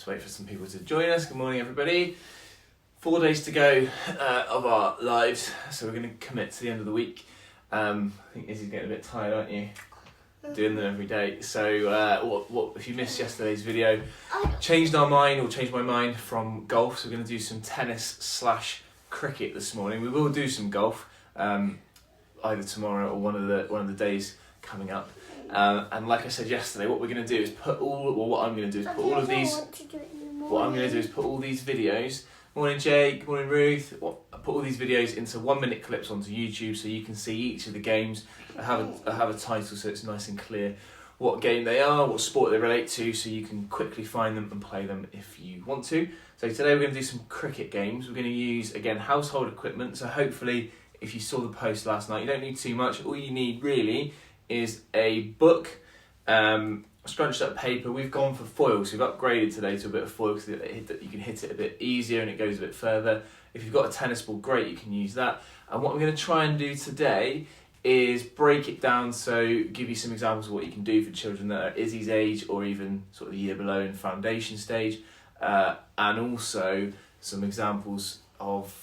Just wait for some people to join us. Good morning, everybody. 4 days to go of our lives, so we're going to commit to the end of the week. I think Izzy's getting a bit tired, aren't you? Doing them every day. So what if you missed yesterday's video, changed my mind from golf, so we're going to do some tennis / cricket this morning. We will do some golf either tomorrow or one of the days coming up. And like I said yesterday, what we're going to do is put all these videos. Morning Jake, morning Ruth. Put all these videos into 1 minute clips onto YouTube so you can see each of the games. I have a title so it's nice and clear what game they are, what sport they relate to, so you can quickly find them and play them if you want to. So today we're going to do some cricket games. We're going to use, again, household equipment. So hopefully, if you saw the post last night, you don't need too much. All you need really is a book, scrunched up paper. We've gone for foil, so we've upgraded today to a bit of foil because you can hit it a bit easier and it goes a bit further. If you've got a tennis ball, great, you can use that. And what I'm going to try and do today is break it down, so give you some examples of what you can do for children that are Izzy's age or even sort of a year below in foundation stage, and also some examples of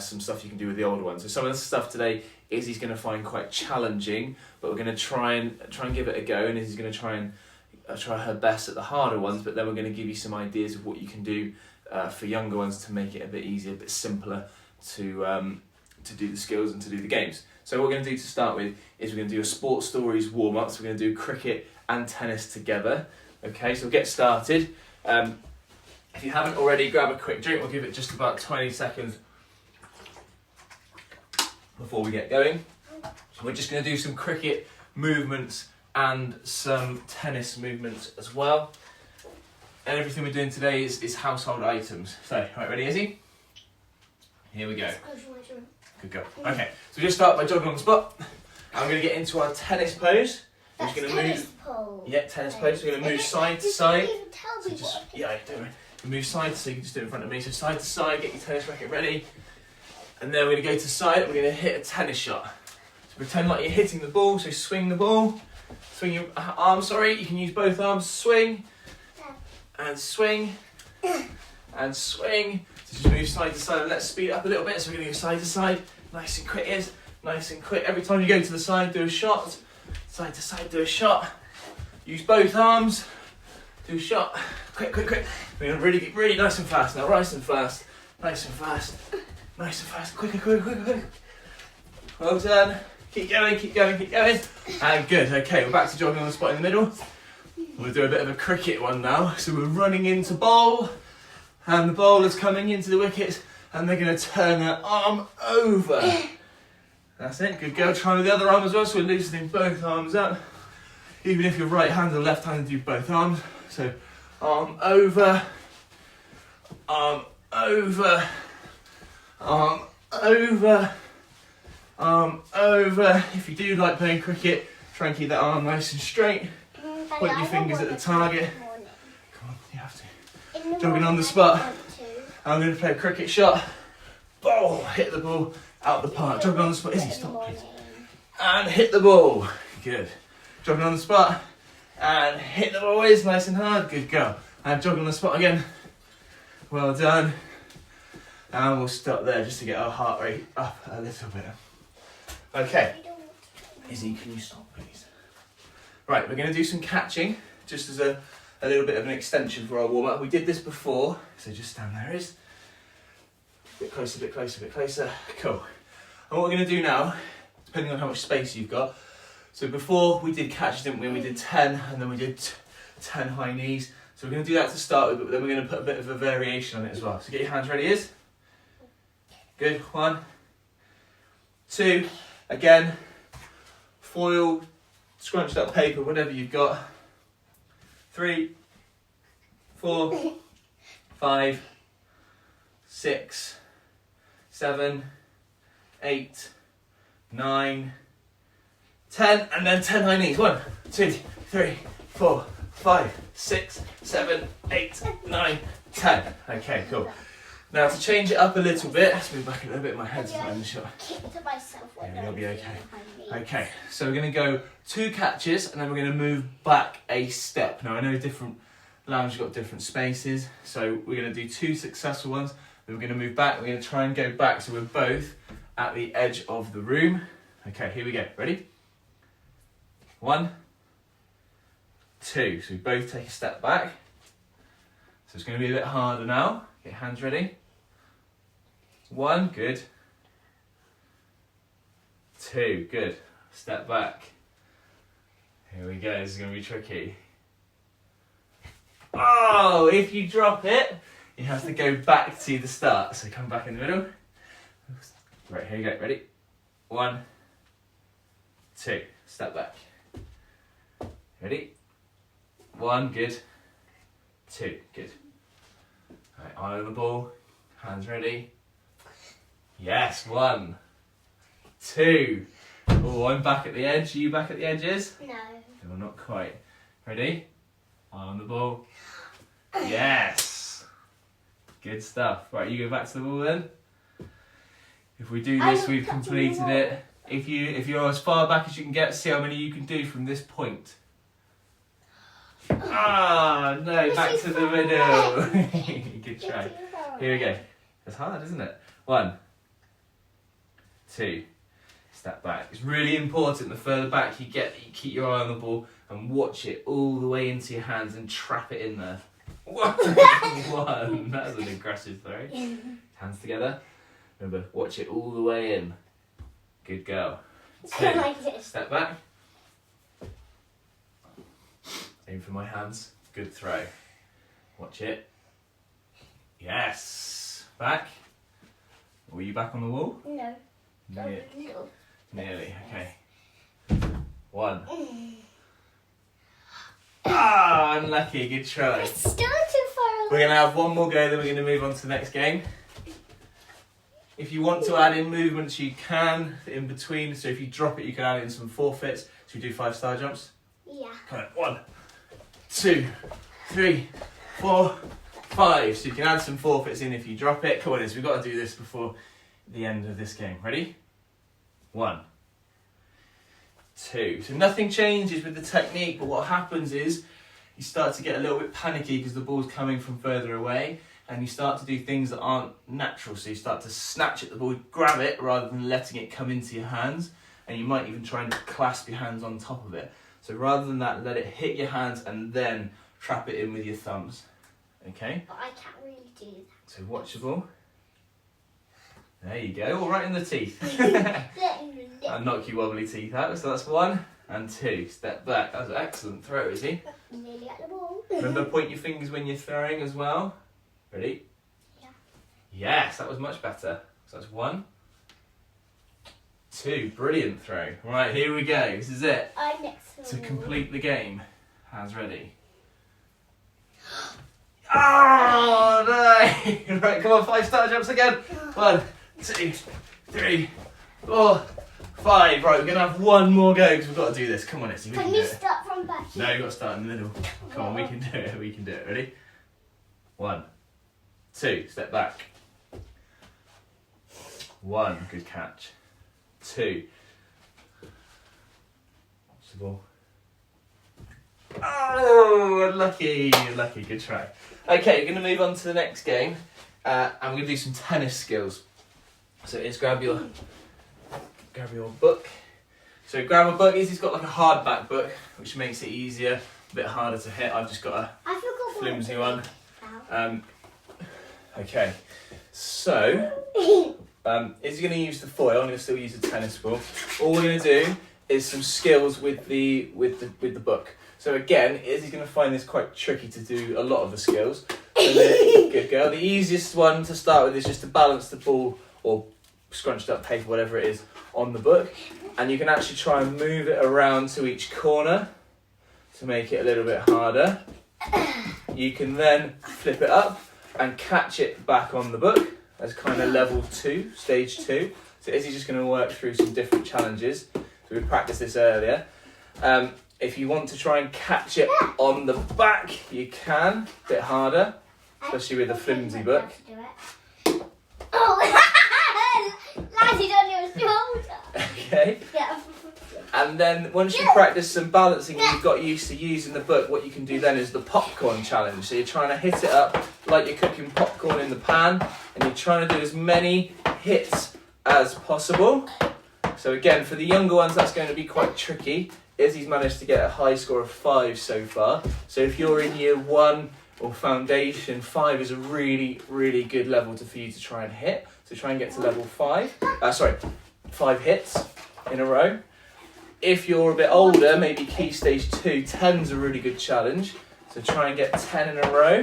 some stuff you can do with the older ones. So some of the stuff today Izzy's going to find quite challenging, but we're going to try and give it a go, and Izzy's going to try her best at the harder ones, but then we're going to give you some ideas of what you can do for younger ones to make it a bit easier, a bit simpler to do the skills and to do the games. So what we're going to do to start with is we're going to do a sports stories warm-up. So we're going to do cricket and tennis together. Okay, so we'll get started. If you haven't already, grab a quick drink. We'll give it just about 20 seconds before we get going. So we're just going to do some cricket movements and some tennis movements as well. And everything we're doing today is household items. So, right, ready, Izzy? Here we go. Good go. Okay, so we just start by jogging on the spot. I'm going to get into our tennis pose. We're just going to move. Yeah, tennis pose. We're going to move side to side. So just, yeah, don't worry. Move side, so you can just do it in front of me. So side to side, get your tennis racket ready. And then we're going to go to side, we're going to hit a tennis shot. So pretend like you're hitting the ball, so swing the ball. Swing your arms, you can use both arms. Swing, and swing, and swing. So just move side to side, and let's speed it up a little bit. So we're going to go side to side, nice and quick, nice and quick. Every time you go to the side, do a shot. Side to side, do a shot. Use both arms, do a shot. Quick. We're going to really nice and fast now, nice and fast. Quick. Well done. Keep going. And good, okay, we're back to jogging on the spot in the middle. We'll do a bit of a cricket one now. So we're running into bowl, and the bowler's coming into the wickets, and they're going to turn their arm over. That's it, good girl. Try with the other arm as well, so we're loosening both arms up. Even if you're right-handed or left-handed, do both arms. So arm over, arm over, arm over, arm over. If you do like playing cricket, try and keep that arm nice and straight. Point your fingers at the target. Come on, you have to. Jogging on the spot. I'm going to play a cricket shot. Ball, hit the ball out the park. Jogging on the spot. Izzy, stop please. And hit the ball. Good. Jogging on the spot. And hit the ball, is nice and hard. Good girl. And jogging on the spot again. Well done. And we'll stop there just to get our heart rate up a little bit. Okay. Izzy, can you stop please? Right, we're going to do some catching, just as a little bit of an extension for our warm-up. We did this before, so just stand there, Iz. Bit closer. Cool. And what we're going to do now, depending on how much space you've got, so before we did catches, didn't we? We did 10, and then we did 10 high knees. So we're going to do that to start with, but then we're going to put a bit of a variation on it as well. So get your hands ready, Iz. Good, 1, 2, again, foil, scrunched up paper, whatever you've got. 3, 4, 5, 6, 7, 8, 9, 10, and then 10 high knees. 1, 2, 3, 4, 5, 6, 7, 8, 9, 10. Okay, cool. Now to change it up a little bit, let's move back a little bit, my head's not in the shot. Yeah, you'll be okay. Okay, so we're going to go 2 catches and then we're going to move back a step. Now I know different Lounge got different spaces. So we're going to do 2 successful ones. Then we're going to move back. We're going to try and go back so we're both at the edge of the room. Okay, here we go. Ready? 1, 2. So we both take a step back. So it's going to be a bit harder now. Get hands ready. 1, good. 2, good. Step back. Here we go, this is going to be tricky. Oh, if you drop it, you have to go back to the start. So come back in the middle. Right, here you go, ready? 1, 2, step back. Ready? 1, good. 2, good. Right, eye on the ball, hands ready. Yes, 1, 2. Oh, I'm back at the edge. Are you back at the edges? No. No, not quite. Ready? Eye on the ball. Yes. Good stuff. Right, you go back to the ball then. If we do this, we've completed it. If you're as far back as you can get, see how many you can do from this point. Ah, no, back to the middle. Good try. Here we go. That's hard, isn't it? 1, 2. Step back. It's really important the further back you get, that you keep your eye on the ball and watch it all the way into your hands and trap it in there. 1. That was an aggressive throw. Hands together. Remember, watch it all the way in. Good girl. 2. Step back. Aim for my hands. Good throw. Watch it. Yes. Back. Were you back on the wall? No. Nearly, okay. 1. Ah, unlucky, good try. It's still too far away. We're going to have one more go, then we're going to move on to the next game. If you want to add in movements, you can in between. So if you drop it, you can add in some forfeits. So we do 5-star jumps. Yeah. Come on, 1, 2, 3, 4, 5. So you can add some forfeits in if you drop it. Come on, we've got to do this before the end of this game. Ready? 1, 2. So nothing changes with the technique, but what happens is you start to get a little bit panicky because the ball's coming from further away, and you start to do things that aren't natural. So you start to snatch at the ball, grab it rather than letting it come into your hands, and you might even try and clasp your hands on top of it. So rather than that, let it hit your hands and then trap it in with your thumbs. Okay? But I can't really do that. So watch the ball. There you go, all right in the teeth. And knock your wobbly teeth out. So that's 1 and 2. Step back. That was an excellent throw, Izzy. Nearly at the ball. Remember, point your fingers when you're throwing as well. Ready? Yeah. Yes, that was much better. So that's 1, 2. Brilliant throw. Right, here we go. This is it. I'm next To complete the game. Hands ready. Oh, no! Right, come on, 5-star jumps again. 1, 2, 3, 4, 5. Right, we're going to have one more go because we've got to do this. Come on, Izzy. Can you start from back? No, you've got to start in the middle. Come on, we can do it. We can do it. Ready? 1, 2. Step back. 1. Good catch. 2. Watch the ball. Oh, unlucky. Unlucky. Good try. Okay, we're going to move on to the next game. And we're going to do some tennis skills. So it's grab your book. So grab a book. Izzy's got like a hardback book, which makes it easier, a bit harder to hit. I've just got a flimsy one. Okay, so Izzy's going to use the foil. I'm going to still use the tennis ball. All we're going to do is some skills with the book. So again, Izzy's going to find this quite tricky to do a lot of the skills. So good girl. The easiest one to start with is just to balance the ball or scrunched up paper, whatever it is, on the book. And you can actually try and move it around to each corner to make it a little bit harder. You can then flip it up and catch it back on the book as kind of level 2, stage 2. So Izzy's just going to work through some different challenges. So we practiced this earlier. If you want to try and catch it on the back, you can. A bit harder, especially with a flimsy book. Oh, landed on your shoulder. Okay. Yeah. And then once you practice some balancing and you've got used to using the book, what you can do then is the popcorn challenge. So you're trying to hit it up like you're cooking popcorn in the pan, and you're trying to do as many hits as possible. So again, for the younger ones, that's going to be quite tricky. Izzy's managed to get a high score of 5 so far. So if you're in year 1 or foundation, 5 is a really, really good level for you to try and hit. So try and get to level 5. 5 hits in a row. If you're a bit older, maybe key stage 2, 10's a really good challenge. So try and get 10 in a row.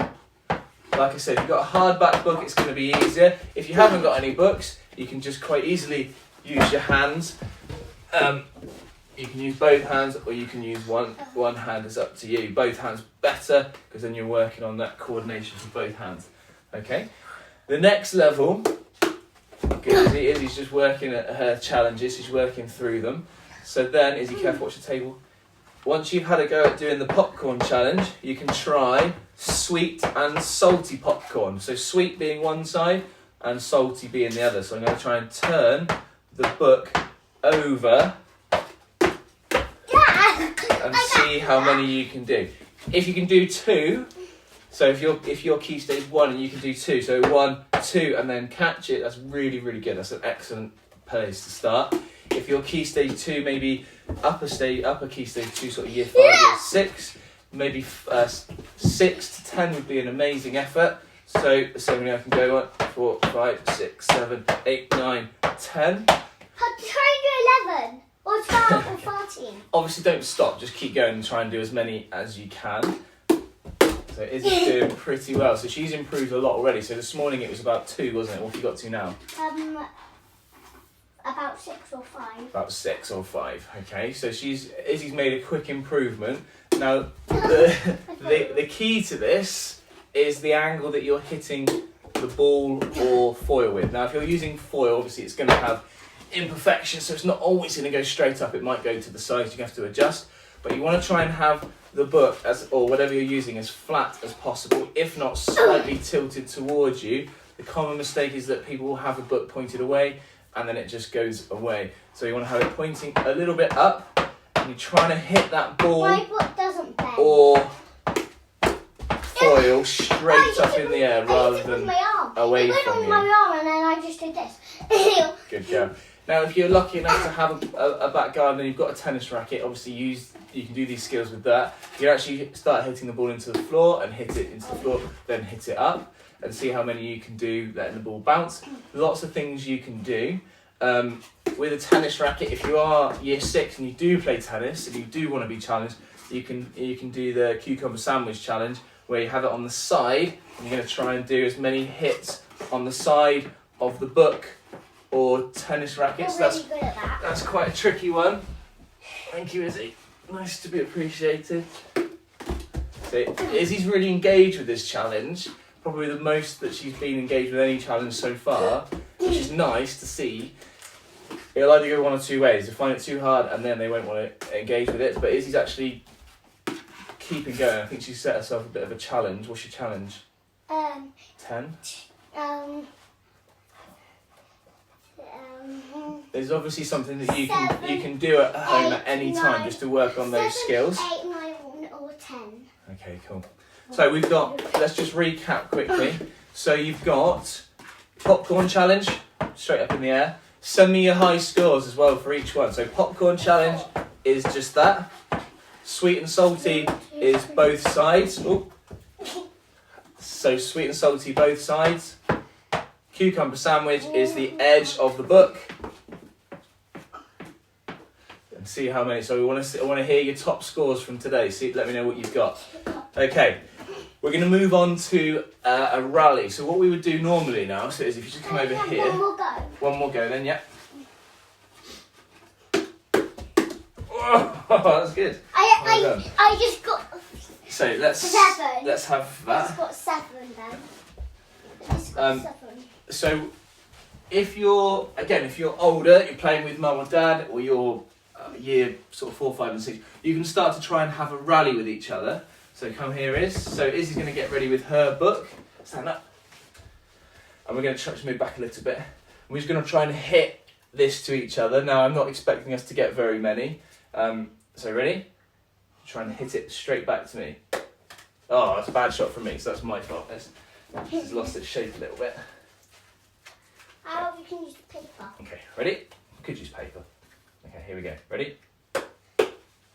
Like I said, if you've got a hardback book, it's going to be easier. If you haven't got any books, you can just quite easily use your hands. You can use both hands, or you can use one hand. It's up to you. Both hands better, because then you're working on that coordination for both hands. Okay. The next level, good, Izzy's just working at her challenges. She's working through them. So then, Izzy, careful, watch the table. Once you've had a go at doing the popcorn challenge, you can try sweet and salty popcorn. So sweet being one side and salty being the other. So I'm going to try and turn the book over and see how many you can do. If you can do 2, so if you're key stage 1 and you can do 2, so 1, 2 and then catch it, that's really, really good. That's an excellent place to start. If you're key stage 2, maybe upper key stage 2, sort of year 5, year 6, maybe 6 to 10 would be an amazing effort. So I can go on 4, 5, 6, 7, 8, 9, 10. Try and do 11 or 12 or 14. Obviously, don't stop. Just keep going and try and do as many as you can. So Izzy's doing pretty well. So she's improved a lot already. So this morning it was about 2, wasn't it? What have you got to now? About 6 or 5. About 6 or 5. Okay. So Izzy's made a quick improvement. Now the key to this is the angle that you're hitting the ball or foil with. Now, if you're using foil, obviously it's going to have imperfections, so it's not always going to go straight up. It might go to the sides. You have to adjust, but you want to try and have the book or whatever you're using as flat as possible, if not slightly tilted towards you. The common mistake is that people will have a book pointed away and then it just goes away. So you want to have it pointing a little bit up, and you're trying to hit that ball My book doesn't bend. or foil straight up in the air rather than away from you. It went on my arm and then I just did this. Good go. Now, if you're lucky enough to have a back garden and you've got a tennis racket, obviously you can do these skills with that. You actually start hitting the ball into the floor and hit it into the floor, then hit it up and see how many you can do letting the ball bounce. Lots of things you can do. With a tennis racket, if you are year 6 and you do play tennis and you do want to be challenged, you can do the cucumber sandwich challenge, where you have it on the side and you're going to try and do as many hits on the side of the book or tennis rackets. You're really good at that. That's quite a tricky one. Thank you, Izzy. Nice to be appreciated. So Izzy's really engaged with this challenge, probably the most that she's been engaged with any challenge so far, which is nice to see. It'll either go one or two ways. They find it too hard and then they won't want to engage with it, but Izzy's actually keeping going. I think she's set herself a bit of a challenge. What's your challenge? 10? There's obviously something that you can do at home at any time just to work on those skills. 8, 9 or 10. Okay, cool. So we've got, let's just recap quickly. So you've got popcorn challenge, straight up in the air. Send me your high scores as well for each one. So popcorn challenge is just that. Sweet and salty is both sides. Ooh. So sweet and salty both sides. Cucumber sandwich is the edge of the book. And see how many. So I want to hear your top scores from today. See, let me know what you've got. Okay, we're going to move on to a rally. So what we would do normally now, so is if you just come over here. One more go. One more go then, yeah. Oh, that's good. I just got So let's 7. Let's have I just that. got 7 then. I just got 7. So if you're older, you're playing with mum or dad, or you're year sort of 4, 5 and 6, you can start to try and have a rally with each other. So come here, So Izzy's going to get ready with her book. Stand up. And we're going to try to move back a little bit. We're just going to try and hit this to each other. Now, I'm not expecting us to get very many. So ready? Try and hit it straight back to me. Oh, that's a bad shot from me, so that's my fault. It's lost its shape a little bit. We can use the paper. Okay, ready? Could use paper. Okay, here we go. Ready?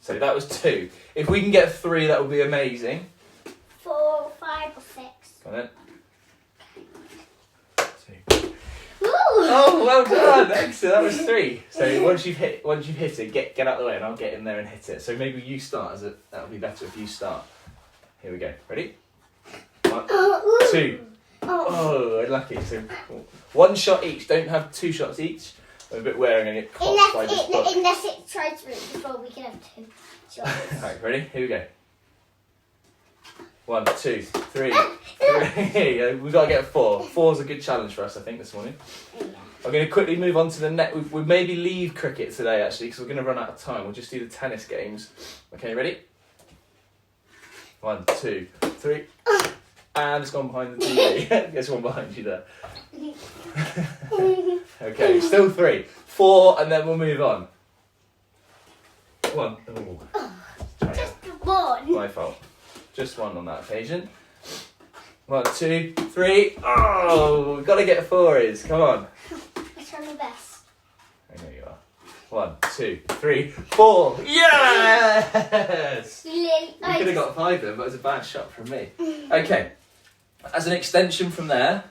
So that was 2. If we can get 3, that would be amazing. 4, 5, or 6. Come on then. 2. Ooh. Oh, well done! Excellent. That was 3. So once you've hit it, get out of the way, and I'll get in there and hit it. So maybe you start. That would be better if you start. Here we go. Ready? 1, 2. Oh, lucky. So 1 shot each. Don't have 2 shots each. I'm a bit wary. I'm going to get caught by this book. Unless it tries to reach before we can have 2 shots. Alright, ready? Here we go. 1, 2, 3. 3. We've got to get 4. 4's a good challenge for us, I think, this morning. I'm going to quickly move on to the net. We maybe leave cricket today, actually, because we're going to run out of time. We'll just do the tennis games. Okay, ready? 1, 2, 3. And it's gone behind the TV. There's one behind you there. Okay, still 3. 4, and then we'll move on. 1. Ooh. Just 1. My fault. Just 1 on that occasion. 1, 2, 3. Oh, we've got to get 4s. Come on. I try my best. I know you are. 1, 2, 3, 4. Yes! We could have got 5 then, but it was a bad shot from me. Okay. As an extension from there,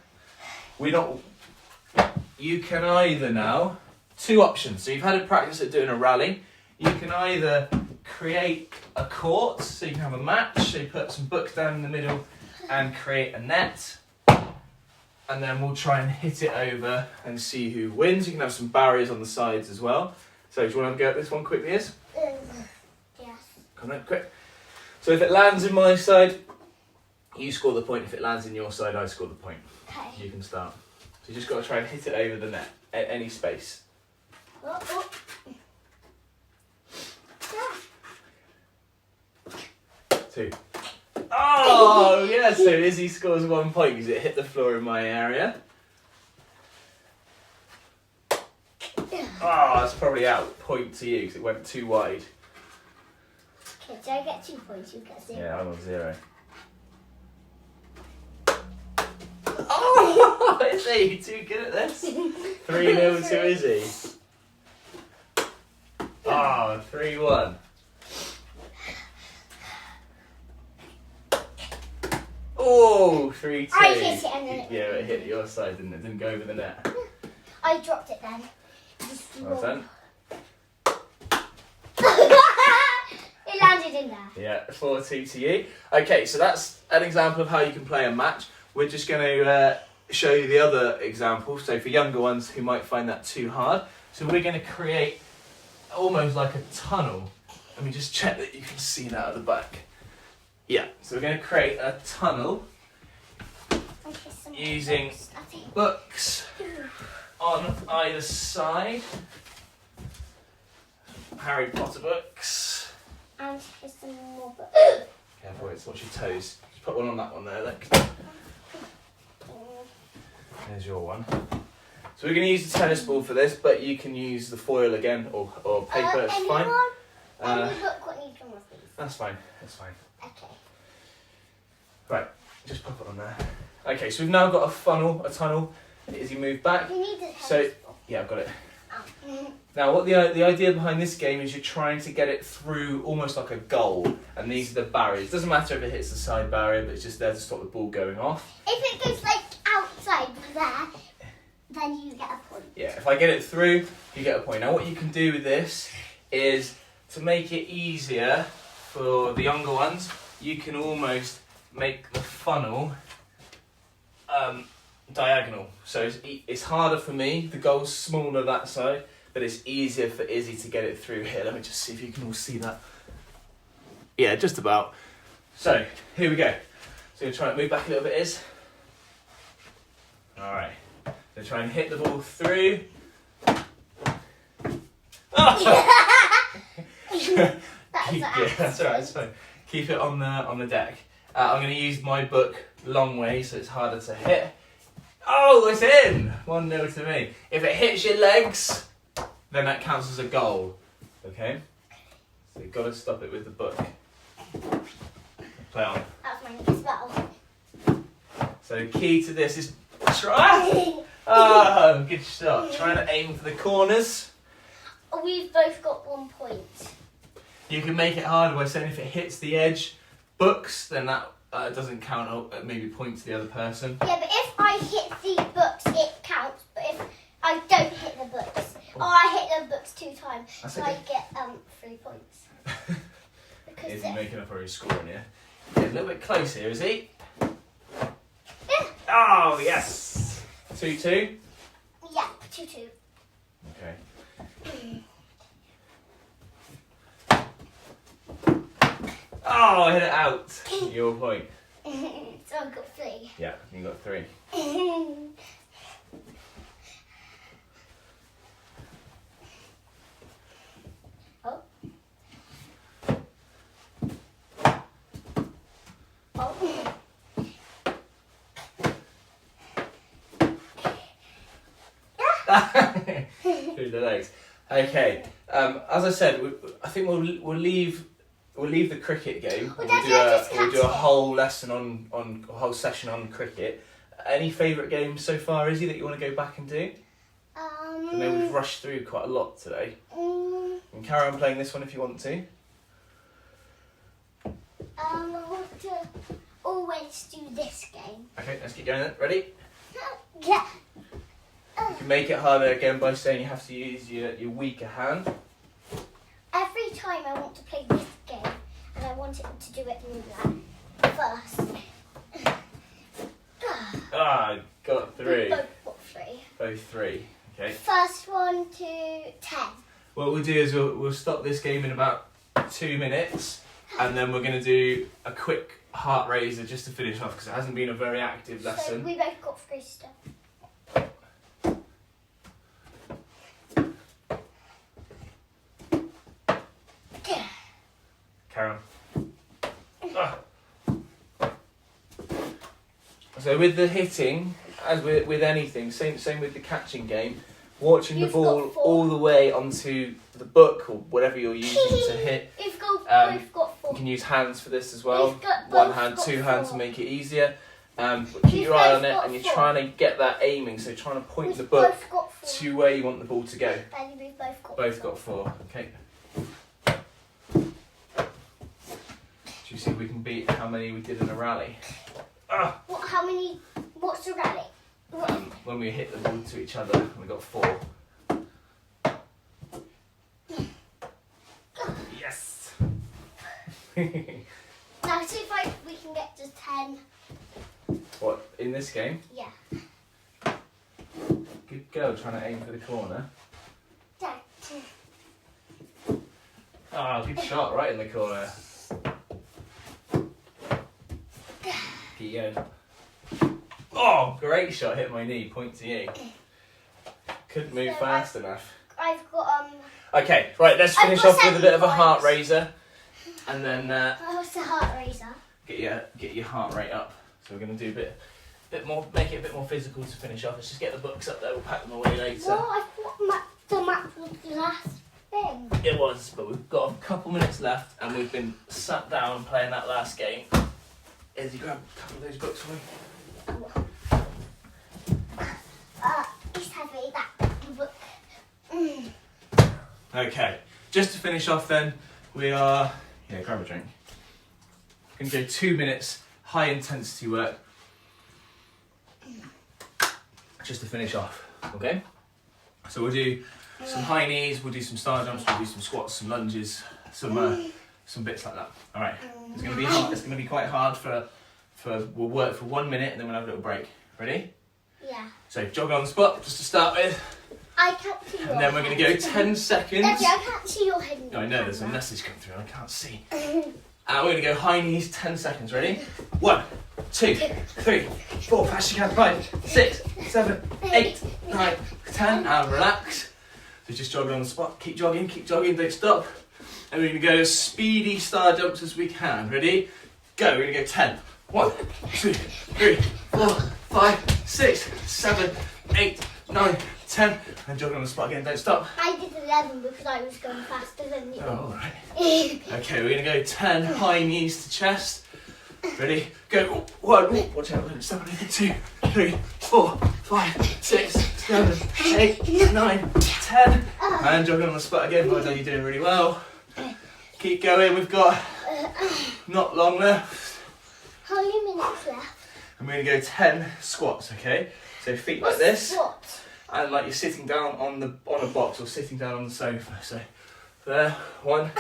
you can either now, 2 options. So you've had a practice at doing a rally. You can either create a court, so you can have a match, so you put some books down in the middle and create a net. And then we'll try and hit it over and see who wins. You can have some barriers on the sides as well. So do you want to go at this one quickly, Iz? Yes. Come on, quick. So if it lands in my side, you score the point. If it lands in your side, I score the point. Okay. You can start. So you just got to try and hit it over the net at any space. Oh. 2. Oh, yeah, so Izzy scores 1 point because it hit the floor in my area. Oh, that's probably out. Point to you because it went too wide. Okay, so I get 2 points, you get 0. Yeah, I'm on 0. Oh, Izzy, you're too good at this. 3-0 to Izzy. Oh, 3-1. Oh, 3-2. I hit it and then it... Yeah, it hit your side, didn't it? Didn't go over the net. I dropped it then. Well done. It landed in there. Yeah, 4-2 to you. Okay, so that's an example of how you can play a match. We're just going to show you the other example. So for younger ones who might find that too hard. So we're going to create almost like a tunnel. Let me just check that you can see that at the back. Yeah, so we're going to create a tunnel using books on either side. Harry Potter books. And here's some more books. Careful, it's watch your toes. Just put one on that one there, look. There's your one. So we're going to use the tennis ball for this, but you can use the foil again or paper, it's fine. Any book what needs one of these? That's fine, that's fine. Okay. Right, just pop it on there. Okay, so we've now got a tunnel, as you move back. You need the tennis So, ball. yeah, I've got it. Oh. Now, what the idea behind this game is you're trying to get it through almost like a goal, and these are the barriers. Doesn't matter if it hits the side barrier, but it's just there to stop the ball going off. If it goes like outside there, then you get a point. Yeah, if I get it through, you get a point. Now, what you can do with this is to make it easier for the younger ones, you can almost make the funnel diagonal. So it's harder for me, the goal's smaller that side, but it's easier for Izzy to get it through here. Let me just see if you can all see that. Yeah, just about. So, here we go. So you're trying to move back a little bit, Iz. Alright. So try and hit the ball through. Oh! That's alright, it's fine. Keep it on the deck. I'm going to use my book long way, so it's harder to hit. Oh, it's in! 1-0 to me. If it hits your legs, then that counts as a goal. Okay? So you've got to stop it with the book. Play on. That's mine as well. So key to this is try. Oh, good shot. Trying to aim for the corners. We've both got 1 point. You can make it harder by saying if it hits the edge books, then that doesn't count. Maybe point to the other person. Yeah, but if I hit the books, it counts. But if I don't hit the books, or I hit the books 2 times, That's so okay. I get 3 points. Because Is he making up or he's scoring here? Yeah, a little bit close here, is he? yeah, Oh, yes! 2-2? yeah, 2-2. Okay. Oh, I hit it out. Your point. So I've got 3. Yeah, you got 3. Oh. Oh. Through the legs. Okay. As I said, I think we'll leave the cricket game. Oh, We'll Daddy, do I a just we'll do a catch it. whole lesson on a whole session on cricket. Any favourite games so far, Izzy, that you want to go back and do? I know we've rushed through quite a lot today. You can carry on playing this one if you want to. I want to always do this game. Okay, let's keep going then. Ready? Yeah. You can make it harder again by saying you have to use your weaker hand. Every time I want to play this game, and I want it to do it in that first. Ah, got 3. We both got 3. Both 3. Okay. First one to 10. What we'll do is we'll stop this game in about 2 minutes, and then we're going to do a quick heart raiser just to finish off because it hasn't been a very active So lesson. we both got 3 stuff. Carry on. Ah. So with the hitting, as with anything, same with the catching game, watching You've the ball got 4. all the way onto the book or whatever you're using to hit. We've both got 4. You can use hands for this as well. We've got One both hand, got 2 hands to 4. make it easier. But keep We've your eye both on it got and you're 4. trying to get that aiming, so trying to point We've the book both got 4. to where you want the ball to go. Daddy, we've both got Both 4. got 4. Okay. Do you see if we can beat how many we did in a rally? Ah! How many? What's the rally? When we hit the ball to each other, we got 4. Yes! Now see if we can get to 10. What, in this game? Yeah. Good girl, trying to aim for the corner. Dad. Ah, good shot, right in the corner. Keep going. Oh, great shot, hit my knee, point to you. Couldn't move So fast enough. I've got Okay, right, let's I've finish got off with a 7 bit of a heart points. raiser. And then what's the heart raiser? get your heart rate up. So we're going to do a bit more, make it a bit more physical to finish off. Let's just get the books up there, we'll pack them away later. Well, I thought the map was the last thing. It was, but we've got a couple minutes left and we've been sat down playing that last game. Izzy, grab a couple of those books for me. It's heavy, that book. Okay, just to finish off then, we are, grab a drink. Going to go 2 minutes, high intensity work. Just to finish off, okay? So we'll do some high knees, we'll do some star jumps, we'll do some squats, some lunges, some bits like that. All right, it's going to be hard. It's going to be quite hard for we'll work for 1 minute and then we'll have a little break. Ready? Yeah. So jog on the spot, just to start with. I can't see your And then we're going to go 10 seconds. Daddy, I can't see your head. I know, there's a message coming through and I can't see. And we're going to go high knees, 10 seconds. Ready? 1, 2, 3, 4, fast you can, 5, 6, 7, 8, 9, 10. And relax. So just jog on the spot. Keep jogging, don't stop. And we're going to go as speedy star jumps as we can. Ready? Go. We're going to go 10. 1, 2, 3, 4, 5, 6, 7, 8, 9, 10, and jogging on the spot again, don't stop. I did 11 because I was going faster than you. Oh, alright. Okay, we're going to go 10 high knees to chest. Ready? Go. 1, watch out, step on it. 2, 3, 4, 5, 6, 7, 8, 9, 10. And jogging on the spot again. Well done, you're doing really well. Keep going, we've got not long left. How many minutes left? And we're going to go 10 squats, okay? So feet like this. What? And like you're sitting down on a box or sitting down on the sofa. So there, 1,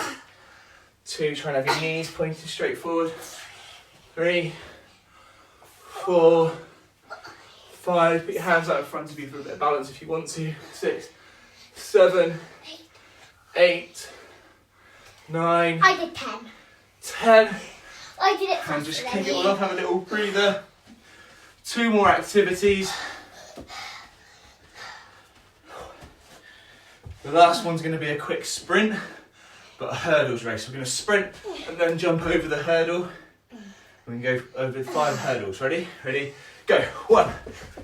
2, try and have your knees pointing straight forward. 3, 4, 5, put your hands out in front of you for a bit of balance if you want to. 6, 7, 8, 9. I did 10. 10. I did it faster And just than kick it you. all off, have a little breather. 2 more activities. The last one's going to be a quick sprint, but a hurdles race. We're going to sprint and then jump over the hurdle. We can go over 5 hurdles. Ready? Ready? Go. 1.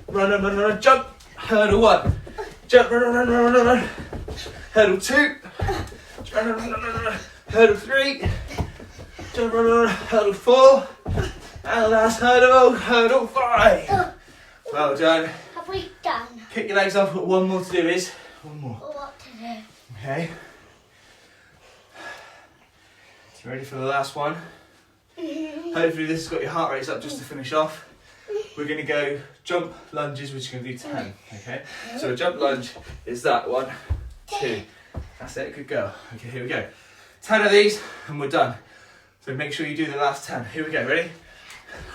Run, run, run, run, jump. Hurdle 1. Jump, run, run, run, run, run. Hurdle 2. Run, run, run, run, run. Hurdle 3. Jump, run, run, run. Hurdle 4. And last hurdle, hurdle 5. Well done. Have we done? Kick your legs off, but one more to do is. One more. What to do? Okay. So ready for the last one? Hopefully this has got your heart rates up just to finish off. We're going to go jump lunges, which is going to do 10. Okay. So a jump lunge is that 1, 2. That's it. Good girl. Okay, here we go. 10 of these, and we're done. So make sure you do the last 10. Here we go. Ready?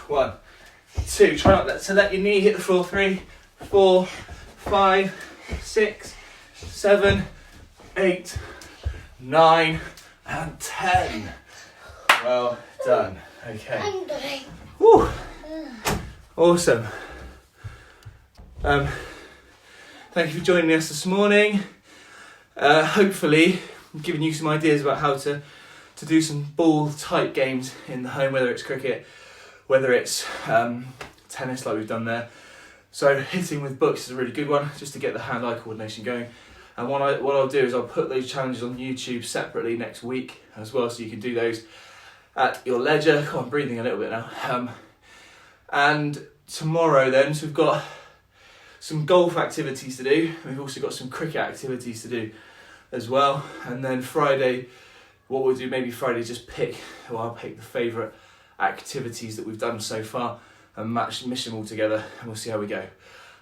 1, 2. Try not to let your knee hit the floor. 3, 4, 5, 6, 7, 8, 9, and 10. Well done. Okay. I'm doing. Woo. Awesome. Thank you for joining us this morning. Hopefully, I'm giving you some ideas about how to do some ball type games in the home, whether it's cricket, whether it's tennis like we've done there. So hitting with books is a really good one, just to get the hand-eye coordination going. And what I'll do is I'll put those challenges on YouTube separately next week as well, so you can do those at your leisure. Come on, breathing a little bit now. And tomorrow then, so we've got some golf activities to do. We've also got some cricket activities to do as well. And then Friday, what we'll do, maybe Friday, just I'll pick the favourite activities that we've done so far and mix them all together, and we'll see how we go.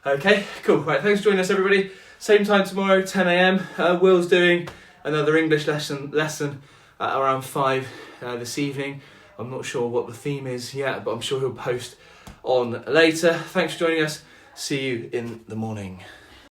Okay, cool. Right, thanks for joining us, everybody. Same time tomorrow, 10 a.m. Will's doing another English lesson at around 5 this evening. I'm not sure what the theme is yet, but I'm sure he'll post on later. Thanks for joining us. See you in the morning.